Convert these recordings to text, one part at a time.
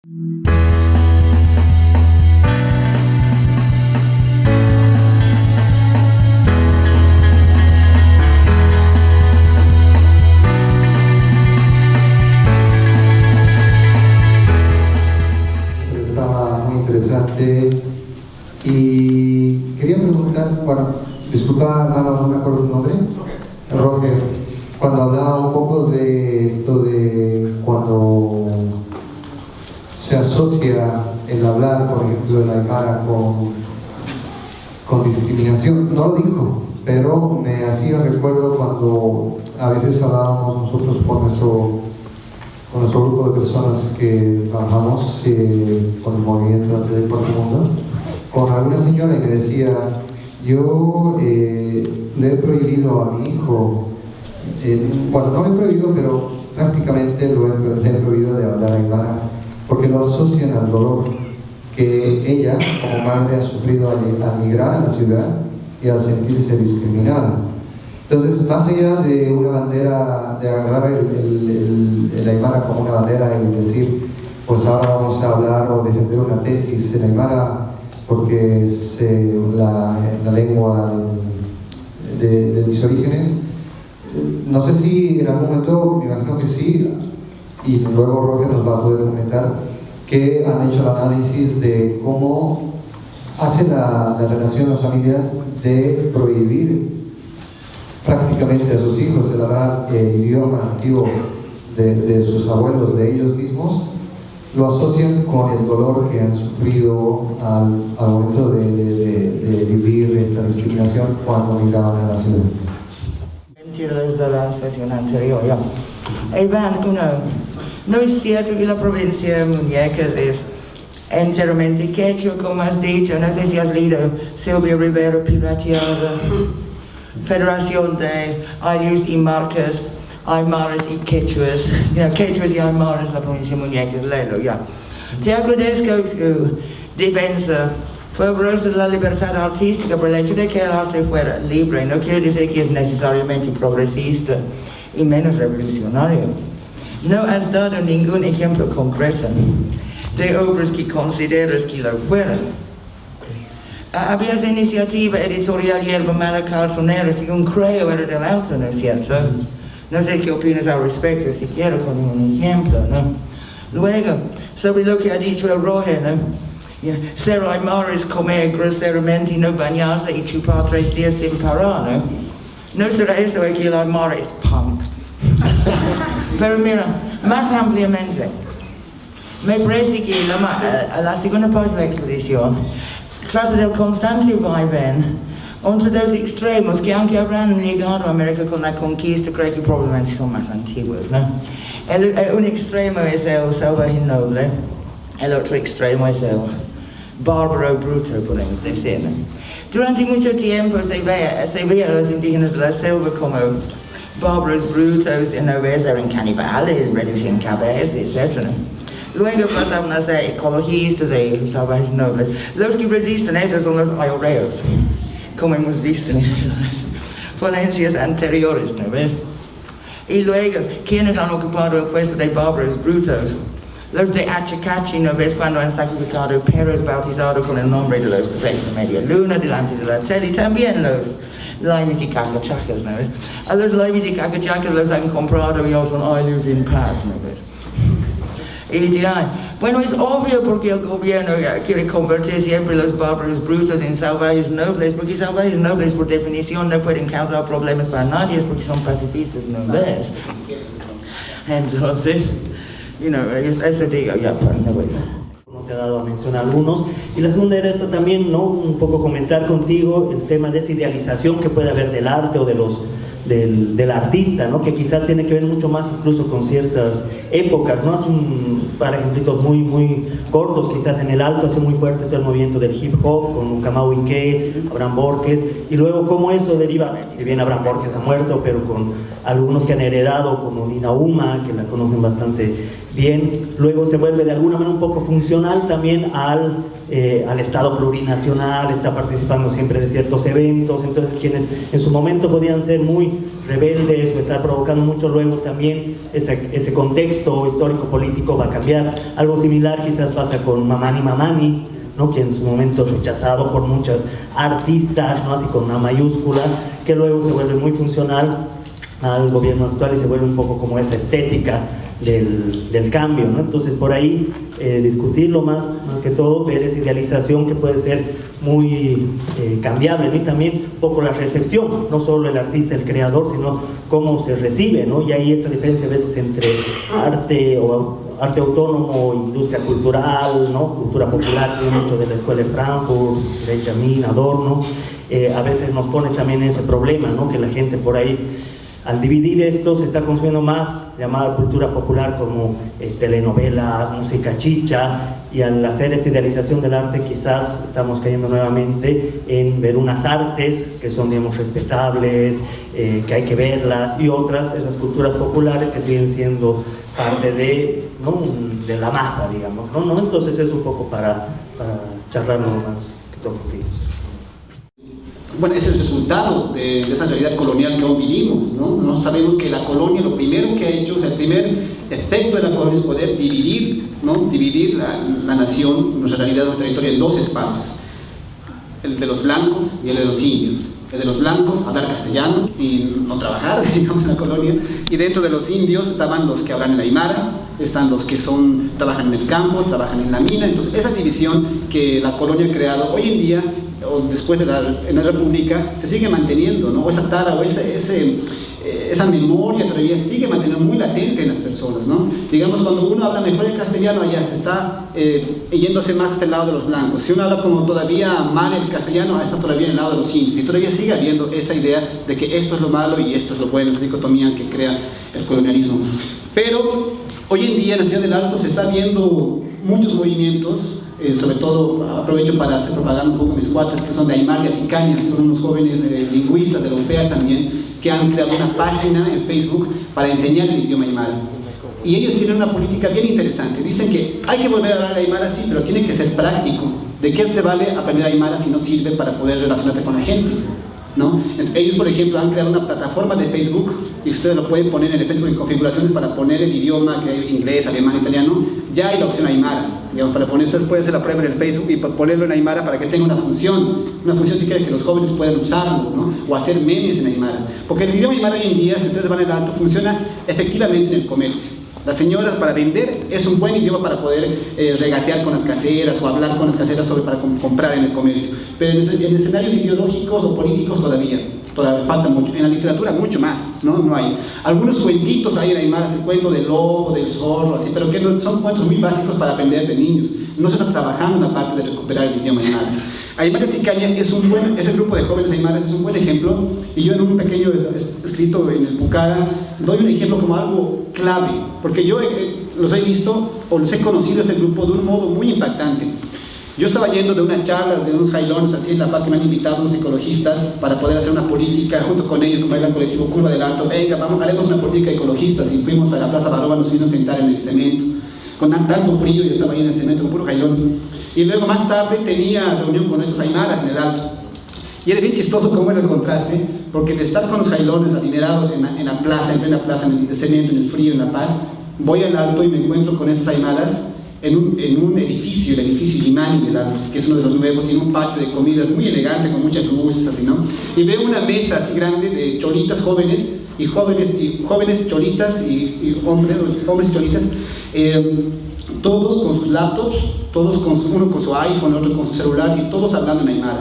Estaba muy interesante y quería preguntar, bueno, disculpa hermano, no me acuerdo tu nombre. Roger, cuando hablaba un poco de esto de cuando se asocia el hablar, por ejemplo, el aymara con discriminación, no lo dijo, pero me hacía recuerdo cuando a veces hablábamos nosotros con nuestro grupo de personas que trabajamos con el movimiento del Cuarto Mundo, con alguna señora que decía, yo le he prohibido a mi hijo, bueno, no le he prohibido, pero prácticamente le he prohibido de hablar aymara, porque lo asocian al dolor que ella, como madre, ha sufrido al migrar a la ciudad y al sentirse discriminada. Entonces, más allá de una bandera, de agarrar el aymara como una bandera y decir, pues ahora vamos a hablar o defender una tesis en aymara porque es la lengua de mis orígenes, no sé si en algún momento, me imagino que sí, y luego Roger nos va a poder comentar, que han hecho el análisis de cómo hace la relación las familias de prohibir prácticamente a sus hijos el hablar el idioma nativo de sus abuelos, de ellos mismos, lo asocian con el dolor que han sufrido al momento de vivir esta discriminación cuando migraban a la ciudad. De la sesión anterior, ya. Iván, no es cierto que la provincia de Muñecas es enteramente quechua, como has dicho. No sé si has leído Silvia Rivera Pirateada, Federación de Ayllus y Marcas, Aymaras y Quechuas. Quechuas y Aymaras, la provincia de Muñecas, léelo, ya. Te agradezco tu defensa fervorosa de la libertad artística por el hecho de que el arte fuera libre. No quiere decir que es necesariamente progresista y menos revolucionario. No has dado ningún ejemplo concreto de obras que consideras que lo fueran. Había esa iniciativa editorial Hierba Mala Cartonera, según creo era del autor, ¿no es cierto? No sé qué opinas al respecto, si quiero con un ejemplo, ¿no? Luego, sobre lo que ha dicho el Roger, ¿no? Ser aymara es comer groseramente, no bañarse y chupar 3 días sin parar, ¿no? No será eso que el aymara es punk. Pero mira, más ampliamente, me parece que la segunda parte de la exposición trata del constante vaivén entre dos extremos que aunque habrán llegado a América con la conquista, creo que probablemente son más antiguos, ¿no? Un extremo es el salvaje noble, el otro extremo es el bárbaro bruto, podemos decir, ¿no? Durante mucho tiempo se veía a los indígenas de la selva como bárbaros brutos, en vez eran canibales, reducían cabezas, etc. Luego pasaron a ser ecologistas y salvajes nobles. Los que resisten eso son los ayoreos, como hemos visto en las ponencias anteriores, ¿no ves? Y luego, ¿quiénes han ocupado el puesto de bárbaros brutos? Los de Achacachi, ¿no ves? Cuando han sacrificado perros bautizados con el nombre de los de media luna delante de la tele, y también los laimis y cacachacas, ¿no ves? A los laimis y cacachacas los han comprado y son ayllus en paz, ¿no ves? Y dirán, bueno, es obvio porque el gobierno quiere convertir siempre los bárbaros brutos en salvajes nobles, porque salvajes nobles por definición no pueden causar problemas para nadie porque son pacifistas, ¿no ves? Entonces, eso digo, ya, no voy a... No te ha dado a mencionar algunos. Y la segunda era esta también, ¿no? Un poco comentar contigo el tema de esa idealización que puede haber del arte o del artista, ¿no? Que quizás tiene que ver mucho más incluso con ciertas épocas, ¿no? Hace para ejemplitos muy cortos, quizás en el Alto hace muy fuerte todo el movimiento del hip hop con Ucamau Inque, Abraham Borges, y luego cómo eso deriva, si bien Abraham Borges ha muerto, pero con algunos que han heredado como Nina Uma, que la conocen bastante bien, luego se vuelve de alguna manera un poco funcional también al Estado plurinacional, está participando siempre de ciertos eventos, entonces quienes en su momento podían ser muy rebeldes o estar provocando mucho, luego también ese contexto histórico-político va a cambiar. Algo similar quizás pasa con Mamani Mamani, ¿no? Que en su momento es rechazado por muchos artistas, ¿no? Así con una mayúscula, que luego se vuelve muy funcional al gobierno actual y se vuelve un poco como esa estética del cambio, ¿no? Entonces por ahí discutirlo más que todo, ver esa idealización que puede ser muy cambiable, ¿no? Y también un poco la recepción, no solo el artista, el creador, sino cómo se recibe, ¿no? Y hay esta diferencia a veces entre arte autónomo, industria cultural, ¿no? Cultura popular, que mucho de la escuela de Frankfurt, Benjamin, Adorno, a veces nos pone también ese problema, ¿no? Que la gente por ahí, al dividir esto, se está consumiendo más llamada cultura popular como telenovelas, música chicha, y al hacer esta idealización del arte quizás estamos cayendo nuevamente en ver unas artes que son, digamos, respetables, que hay que verlas, y otras, esas culturas populares que siguen siendo parte de, ¿no? de la masa, digamos, ¿no? Entonces es un poco para charlarlo más que todo contigo. Bueno, es el resultado de esa realidad colonial que aún vivimos, ¿no? No sabemos que la colonia lo primero que ha hecho, o sea, el primer efecto de la colonia es poder dividir, ¿no? Dividir la nación, nuestra realidad, nuestra territorio en dos espacios, el de los blancos y el de los indios. El de los blancos, hablar castellano y no trabajar, digamos, en la colonia, y dentro de los indios estaban los que hablan en aymara, están los que trabajan en el campo, trabajan en la mina. Entonces esa división que la colonia ha creado hoy en día, o después en la República, se sigue manteniendo, ¿no? O esa tara, o esa memoria todavía sigue manteniendo muy latente en las personas, ¿no? Digamos, cuando uno habla mejor el castellano, allá se está yéndose más hasta el lado de los blancos. Si uno habla como todavía mal el castellano, está todavía en el lado de los indios, y todavía sigue habiendo esa idea de que esto es lo malo y esto es lo bueno, esa dicotomía que crea el colonialismo. Pero hoy en día en la ciudad del Alto se está viendo muchos movimientos, sobre todo aprovecho para hacer propaganda un poco a mis cuates que son de Aymar y Aticaña, son unos jóvenes lingüistas de la UPEA también, que han creado una página en Facebook para enseñar el idioma aymara. Y ellos tienen una política bien interesante. Dicen que hay que volver a hablar aymara, sí, pero tiene que ser práctico. ¿De qué te vale aprender aymara si no sirve para poder relacionarte con la gente? ¿No? Ellos, por ejemplo, han creado una plataforma de Facebook, y ustedes lo pueden poner en el Facebook en configuraciones para poner el idioma, que hay inglés, alemán, italiano. Ya hay la opción aymara, digamos, para poner, ustedes pueden hacer la prueba en el Facebook y ponerlo en aymara para que tenga una función si quieren que los jóvenes puedan usarlo, ¿no? O hacer memes en aymara, porque el idioma aymara hoy en día, si ustedes van al Alto, funciona efectivamente en el comercio. Las señoras, para vender, es un buen idioma para poder regatear con las caseras o hablar con las caseras para comprar en el comercio. Pero en escenarios ideológicos o políticos todavía falta mucho. En la literatura mucho más, ¿no? Hay algunos cuentitos ahí en aymara, el cuento del lobo, del zorro, así, pero que son cuentos muy básicos para aprender de niños. No se está trabajando en la parte de recuperar el idioma aymara. Aymara y Aticaña ese grupo de jóvenes aymaras es un buen ejemplo, y yo en un pequeño escrito en el Pucara doy un ejemplo como algo clave, porque yo los he visto o los he conocido este grupo de un modo muy impactante. Yo estaba yendo de una charla de unos jailones así en La Paz que me han invitado unos ecologistas para poder hacer una política junto con ellos, como era el colectivo Curva del Alto. Venga, haremos una política ecologista. Y fuimos a la Plaza Baroba, nos fuimos a sentar en el cemento con tanto frío, yo estaba ahí en el cemento con puros jailones. Y luego más tarde tenía reunión con estos aymaras en el Alto. Y era bien chistoso cómo era el contraste, porque de estar con los jailones adinerados en la plaza, en plena plaza, en el cemento, en el frío, en La Paz, voy al Alto y me encuentro con estos aymaras en un edificio, el edificio Limani del Alto, que es uno de los nuevos, y en un patio de comidas muy elegante, con muchas luces, así, ¿no? Y veo una mesa así grande de cholitas jóvenes, y jóvenes cholitas, y hombres cholitas, todos con sus laptops, uno con su iPhone, otro con sus celulares, y todos hablando en aymara.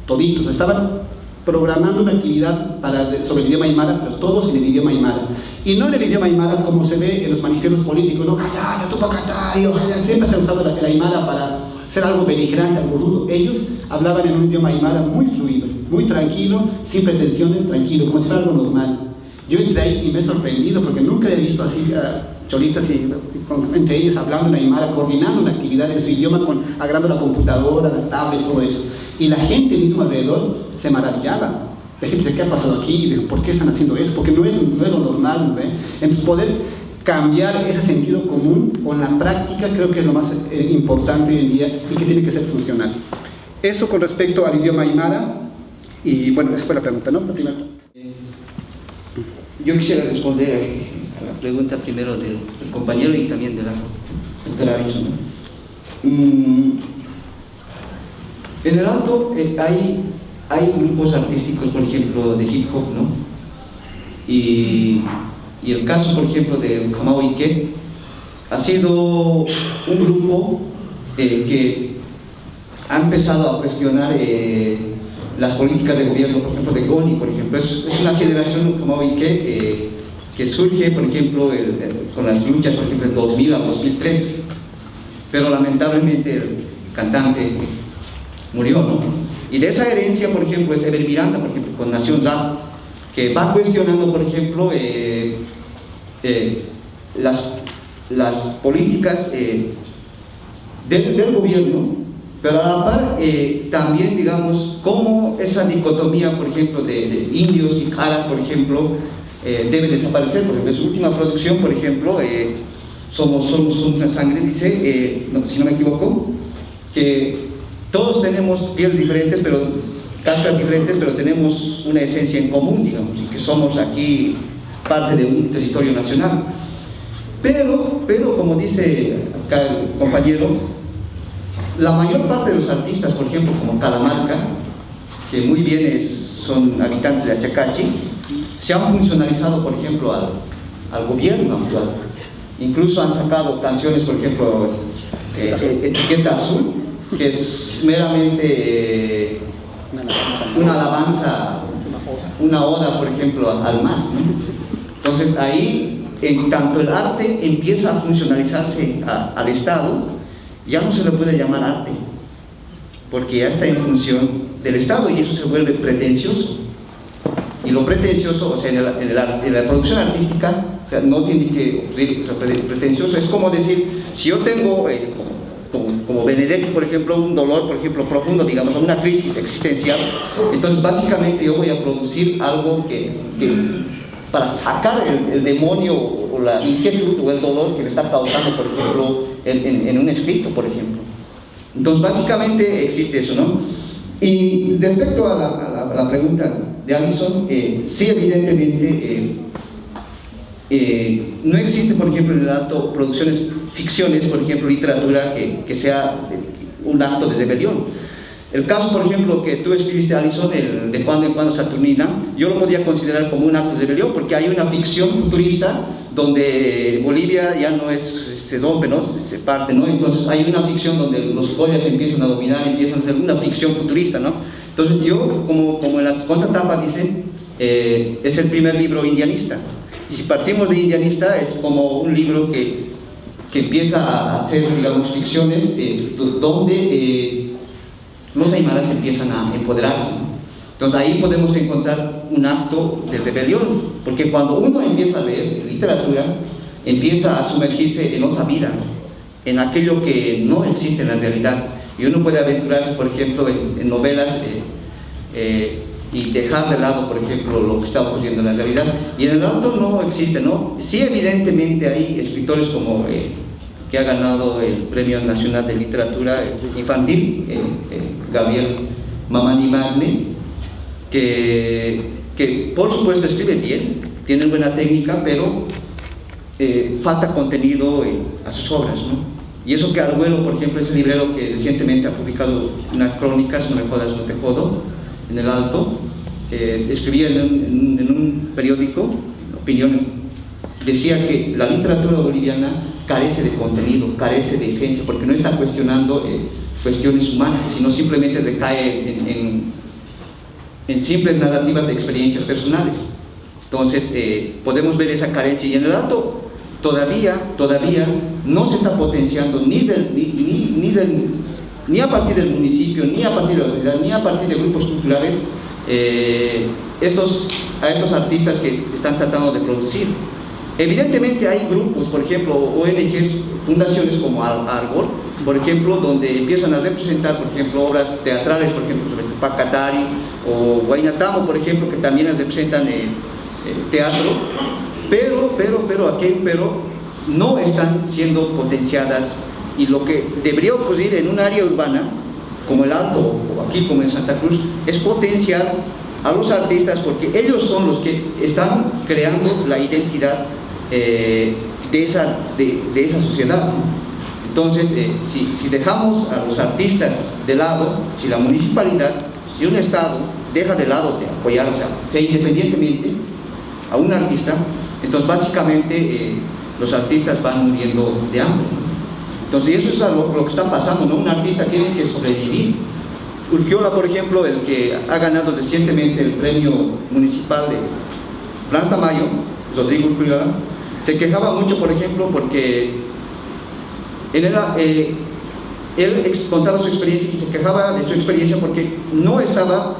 Toditos, estaban programando una actividad sobre el idioma aymara, pero todos en el idioma aymara. Y no en el idioma aymara como se ve en los manifiestos políticos, ¿no? Siempre se ha usado el aymara para ser algo beligerante, algo rudo. Ellos hablaban en un idioma aymara muy fluido, muy tranquilo, sin pretensiones, tranquilo, como si fuera algo normal. Yo entré ahí y me he sorprendido porque nunca había visto así cholitas entre ellas hablando en aymara, coordinando una actividad en su idioma, agarrando la computadora, las tablets, todo eso. Y la gente mismo alrededor se maravillaba. La gente dice, ¿qué ha pasado aquí? ¿Por qué están haciendo eso? Porque no es lo normal, ¿ve? Entonces, poder cambiar ese sentido común con la práctica, creo que es lo más importante hoy en día y que tiene que ser funcional. Eso con respecto al idioma aymara, y bueno, esa fue la pregunta, ¿no? La primera. Yo quisiera responder a la pregunta primero del compañero y también de la doctora Alison. En el Alto hay grupos artísticos, por ejemplo, de hip hop, ¿no? Y el caso, por ejemplo, de Kamau Ike ha sido un grupo que ha empezado a cuestionar las políticas de gobierno, por ejemplo, de Goni, por ejemplo. Es una generación, Kamau Ike, que surge, por ejemplo, con las luchas, por ejemplo, del 2000 al 2003. Pero lamentablemente el cantante murió, ¿no? Y de esa herencia, por ejemplo, es Ever Miranda, por ejemplo, con Nación Zap, que va cuestionando, por ejemplo, las políticas del gobierno, pero a la par también, digamos, cómo esa dicotomía, por ejemplo, de indios y caras, por ejemplo, debe desaparecer. Por ejemplo, en su última producción, por ejemplo, somos una sangre, dice, no, si no me equivoco, que todos tenemos pieles diferentes, pero cáscaras diferentes, pero tenemos una esencia en común, digamos, y que somos aquí parte de un territorio nacional. Pero como dice acá el compañero, la mayor parte de los artistas, por ejemplo, como Calamarca, que muy bien son habitantes de Achacachi, se han funcionalizado, por ejemplo, al gobierno actual. Incluso han sacado canciones, por ejemplo, Etiqueta Azul, que es meramente una alabanza, una oda, por ejemplo, al MAS, ¿no? Entonces ahí, en tanto el arte empieza a funcionalizarse al Estado, ya no se le puede llamar arte, porque ya está en función del Estado y eso se vuelve pretencioso. Y lo pretencioso, o sea, en la producción artística, o sea, no tiene que ocurrir, o sea, pretencioso es como decir, si yo tengo como Benedetti, por ejemplo, un dolor, por ejemplo, profundo, digamos, una crisis existencial, entonces básicamente yo voy a producir algo que para sacar el demonio o la inquietud o el dolor que me está causando, por ejemplo, en un escrito, por ejemplo. Entonces básicamente existe eso, ¿no? Y respecto a la pregunta de Alison, sí, evidentemente no existe, por ejemplo, en el Alto producciones, ficciones, por ejemplo, literatura que sea un acto de rebelión. El caso, por ejemplo, que tú escribiste, Alison, el de Cuando en Cuando Saturnina, yo lo podía considerar como un acto de rebelión porque hay una ficción futurista donde Bolivia ya no se rompe, ¿no? Se parte, ¿no? Entonces hay una ficción donde los collas empiezan a dominar, empiezan a ser una ficción futurista, ¿no? Entonces yo, como en la contratapa dice, es el primer libro indianista. Si partimos de indianista, es como un libro que empieza a hacer, digamos, ficciones donde los aymaras empiezan a empoderarse, ¿no? Entonces ahí podemos encontrar un acto de rebelión, porque cuando uno empieza a leer literatura, empieza a sumergirse en otra vida, ¿no? En aquello que no existe en la realidad, y uno puede aventurarse, por ejemplo, en novelas y dejar de lado, por ejemplo, lo que está ocurriendo en la realidad. Y en el Alto no existe, ¿no? Sí, evidentemente hay escritores como que ha ganado el Premio Nacional de Literatura Infantil, Gabriel Mamani Magne, que por supuesto escribe bien, tiene buena técnica, pero falta contenido a sus obras, ¿no? Y eso que Arguello, por ejemplo, ese librero que recientemente ha publicado unas crónicas, No me jodas, no te jodo, en el Alto, escribía en un periódico, Opiniones, decía que la literatura boliviana carece de contenido, carece de esencia, porque no está cuestionando cuestiones humanas, sino simplemente recae en simples narrativas de experiencias personales. Entonces podemos ver esa carencia, y en el Alto todavía no se está potenciando ni a partir del municipio, ni a partir de la sociedad, ni a partir de grupos culturales a estos artistas que están tratando de producir. Evidentemente hay grupos, por ejemplo, ONGs, fundaciones como Arbor, por ejemplo, donde empiezan a representar, por ejemplo, obras teatrales, por ejemplo, sobre Tupac Katari o Guaynatamo, por ejemplo, que también representan teatro, pero no están siendo potenciadas, y lo que debería ocurrir en un área urbana como el Alto o aquí como en Santa Cruz es potenciar a los artistas, porque ellos son los que están creando la identidad de esa sociedad. Entonces, si dejamos a los artistas de lado, si la municipalidad, si un Estado deja de lado de apoyar, o sea independientemente a un artista, entonces básicamente los artistas van muriendo de hambre. Entonces eso es lo que está pasando, ¿no? Un artista tiene que sobrevivir. Urquiola, por ejemplo, el que ha ganado recientemente el premio municipal de Franz Tamayo, Rodrigo Urquiola, se quejaba mucho, por ejemplo, porque él contaba su experiencia y se quejaba de su experiencia porque no estaba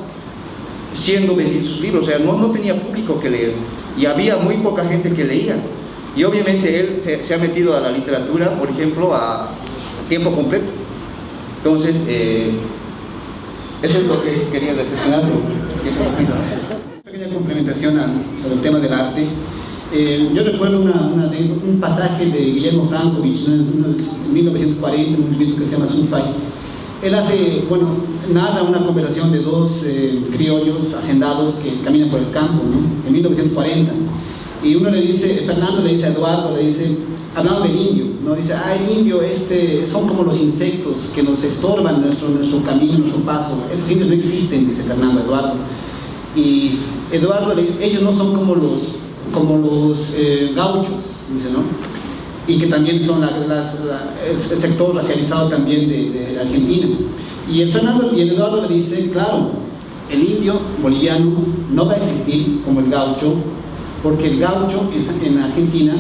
siendo vendidos sus libros, o sea, no tenía público que leer y había muy poca gente que leía. Y obviamente él se ha metido a la literatura, por ejemplo, a tiempo completo. Entonces, eso es lo que quería reflexionar. Una pequeña complementación sobre el tema del arte. Yo recuerdo un pasaje de Guillermo Frankovich, ¿no? En 1940, un libro que se llama Supay. Él narra una conversación de dos criollos hacendados que caminan por el campo, ¿no? En 1940. Y uno le dice, Fernando le dice a Eduardo, hablando del indio, ¿no? Dice, el indio son como los insectos que nos estorban nuestro camino, nuestro paso. Esos indios no existen, dice Fernando a Eduardo. Y Eduardo le dice, ellos no son como los gauchos, dice, ¿no? Y que también son el sector racializado también de Argentina. Y el Eduardo le dice, claro, el indio boliviano no va a existir como el gaucho, porque el gaucho en Argentina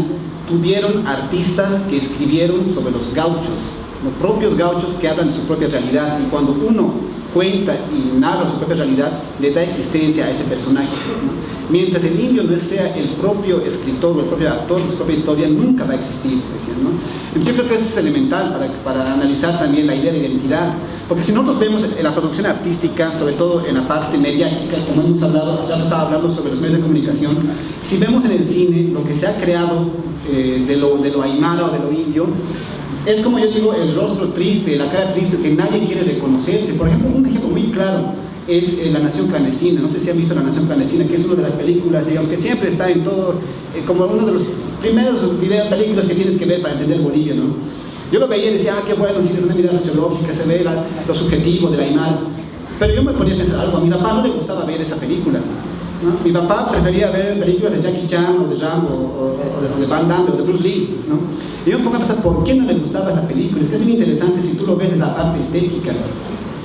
tuvieron artistas que escribieron sobre los gauchos, los propios gauchos que hablan de su propia realidad, y cuando uno cuenta y narra su propia realidad, le da existencia a ese personaje, ¿no? Mientras el indio no sea el propio escritor o el propio actor de su propia historia, nunca va a existir, decían, ¿no? Entonces yo creo que eso es elemental para analizar también la idea de identidad, porque si nosotros vemos en la producción artística, sobre todo en la parte mediática, como hemos hablado, ya estaba hablando sobre los medios de comunicación, si vemos en el cine lo que se ha creado de lo aymara o de lo indio, es como yo digo, el rostro triste, la cara triste, que nadie quiere reconocerse. Por ejemplo, un ejemplo muy claro es La Nación Clandestina. No sé si han visto La Nación Clandestina, que es una de las películas, digamos, que siempre está en todo, como uno de los primeros películas que tienes que ver para entender Bolivia, ¿no? Yo lo veía y decía, qué bueno, si es una mirada sociológica, se ve lo subjetivo del aymara. Pero yo me ponía a pensar algo, a mi papá no le gustaba ver esa película, ¿no? Mi papá prefería ver películas de Jackie Chan o de Rambo o de Van Damme o de Bruce Lee, ¿no? Y yo me pongo a pensar por qué no le gustaba esa película. Es que es muy interesante si tú lo ves desde la parte estética,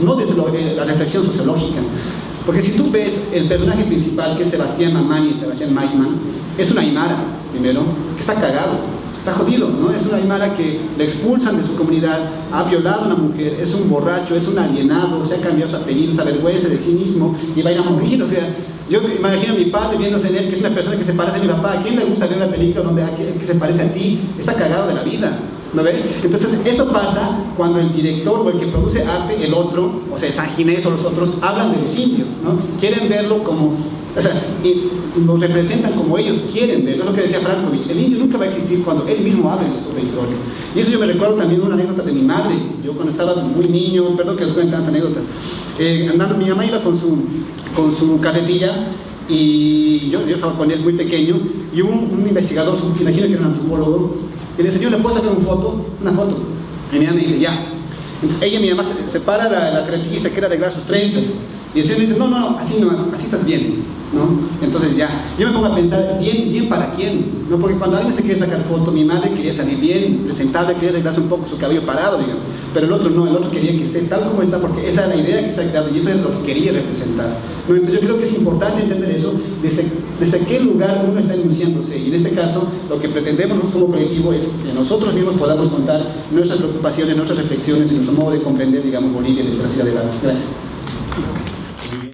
no desde la reflexión sociológica. Porque si tú ves el personaje principal, que es Sebastián Mamani, Sebastián Maisman, es un aymara, primero, que está cagado, está jodido, ¿no? Es un aymara que le expulsan de su comunidad, ha violado a una mujer, es un borracho, es un alienado, se ha cambiado su apellido, se avergüenza de sí mismo y va a ir a morir. O sea, yo imagino a mi padre viéndose en él, que es una persona que se parece a mi papá. ¿A quién le gusta ver una película donde alguien que se parece a ti está cagado de la vida? ¿No ves? Entonces eso pasa cuando el director o el que produce arte, el otro, o sea el San Ginés o los otros, hablan de los indios, ¿no? Quieren verlo como, o sea, lo representan como ellos quieren verlo. Es lo que decía Frankovich, el indio nunca va a existir cuando él mismo hable de su propia historia. Y eso yo me recuerdo también una anécdota de mi madre. Yo cuando estaba muy niño, perdón que os cuente tantas anécdotas, andando, mi mamá iba con su carretilla, y yo estaba con él muy pequeño, y hubo un investigador, imagino que era un antropólogo, y le enseñó, ¿le puedo sacar una foto? Y mi mamá me dice, ya. Entonces ella, mi mamá, se para la carretilla y se quiere arreglar sus trenzas, y el señor me dice, no, así nomás, así estás bien, ¿no? Entonces ya, yo me pongo a pensar, ¿bien para quién? ¿No? Porque cuando alguien se quiere sacar foto, mi madre quería salir bien, presentable, quería arreglarse un poco su cabello parado, digamos, pero el otro no, el otro quería que esté tal como está, porque esa es la idea que se ha creado y eso es lo que quería representar, ¿no? Entonces yo creo que es importante entender eso, desde qué lugar uno está enunciándose, y en este caso lo que pretendemos nosotros como colectivo es que nosotros mismos podamos contar nuestras preocupaciones, nuestras reflexiones y nuestro modo de comprender, digamos, Bolivia y nuestra ciudad de arte. Gracias.